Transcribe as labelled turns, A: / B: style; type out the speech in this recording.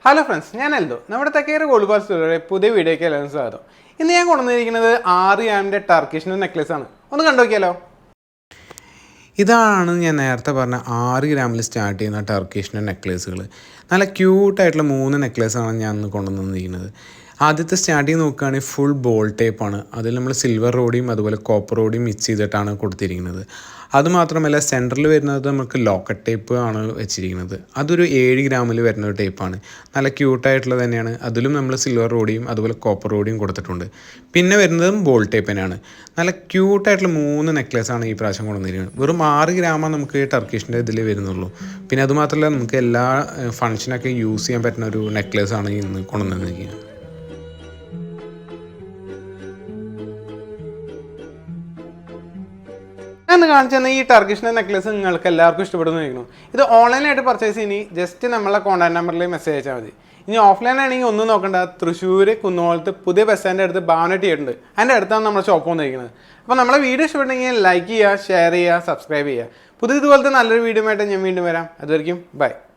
A: Hello friends, ഞാൻ എൽദോ. നമ്മുടെ തെക്കേറെ gold പാൽസിലൂടെ പുതിയ വീഡിയോയ്ക്ക് എല്ലാവരും സ്വാഗതം. ഇന്ന് ഞാൻ കൊണ്ടുവന്നിരിക്കുന്നത് 6 ഗ്രാമിൻ്റെ ടർക്കിഷിൻ്റെ നെക്ലേസ് ആണ്. ഒന്ന് കണ്ടു നോക്കിയാലോ. ഇതാണ് ഞാൻ നേരത്തെ പറഞ്ഞ 6 ഗ്രാമിൽ സ്റ്റാർട്ട് ചെയ്യുന്ന ടർക്കിഷിൻ്റെ നെക്ലേസുകൾ. നല്ല ക്യൂട്ടായിട്ടുള്ള 3 നെക്ലേസാണ് ഞാൻ ഇന്ന് കൊണ്ടുവന്നിരിക്കുന്നത്. ആദ്യത്തെ സ്റ്റാർട്ടിങ് നോക്കുകയാണെങ്കിൽ ഫുൾ ബോൾ ടേപ്പാണ്. അതിൽ നമ്മൾ സിൽവർ റോഡിയും അതുപോലെ കോപ്പർ റോഡിയും മിക്സ് ചെയ്തിട്ടാണ് കൊടുത്തിരിക്കുന്നത്. അതുമാത്രമല്ല സെൻറ്ററിൽ വരുന്നത് നമുക്ക് ലോക്കറ്റ് ടേപ്പ് ആണ് വെച്ചിരിക്കുന്നത്. അതൊരു 7 ഗ്രാമിൽ വരുന്ന ഒരു ടേപ്പാണ്. നല്ല ക്യൂട്ടായിട്ടുള്ളത് തന്നെയാണ്. അതിലും നമ്മൾ സിൽവർ റോഡിയും അതുപോലെ കോപ്പർ റോഡിയും കൊടുത്തിട്ടുണ്ട്. പിന്നെ വരുന്നതും ബോൾ ടേപ്പ് തന്നെയാണ്. നല്ല ക്യൂട്ടായിട്ടുള്ള 3 നെക്ലേസാണ് ഈ പ്രാവശ്യം കൊണ്ടുവന്നിരിക്കുന്നത്. വെറും 6 ഗ്രാമാണ് നമുക്ക് ടർക്കിഷിൻ്റെ ഇതിൽ വരുന്നുള്ളൂ. പിന്നെ അതുമാത്രമല്ല നമുക്ക് എല്ലാ ഫങ്ഷനൊക്കെ യൂസ് ചെയ്യാൻ പറ്റുന്ന ഒരു നെക്ലേസാണ് ഇന്ന് കൊണ്ടുവന്നിരിക്കുന്നത്. ഞാൻ കാണിച്ചു തന്നെ ഈ ടർക്കിഷിൻ്റെ നെക്ലേസ് നിങ്ങൾക്ക് എല്ലാവർക്കും ഇഷ്ടപ്പെടുന്നു. ഇത് ഓൺലൈനായിട്ട് പർച്ചേസ് ചെയ്യുന്ന ജസ്റ്റ് നമ്മളെ കോൺടാക്ട് നമ്പറിൽ മെസ്സേജ് അയച്ചാൽ മതി. ഇനി ഓഫ്ലൈൻ ആണെങ്കിൽ ഒന്നും നോക്കണ്ട, തൃശ്ശൂർ കുന്നോളത്ത് പുതിയ ബസ് സ്റ്റാൻഡിൻ്റെ അടുത്ത് ഭാവന തിയേറ്ററുണ്ട്. അതിൻ്റെ അടുത്താണ് നമ്മുടെ ഷോപ്പ് വന്നിരിക്കുന്നത്. അപ്പോൾ നമ്മളെ വീഡിയോ ഇഷ്ടപ്പെട്ടെങ്കിൽ ലൈക്ക് ചെയ്യുക, ഷെയർ ചെയ്യുക, സബ്സ്ക്രൈബ് ചെയ്യുക. പുതിയ ഇതുപോലത്തെ നല്ലൊരു വീഡിയോ ആയിട്ട് ഞാൻ വീണ്ടും വരാം. അതുവരെയും ബൈ.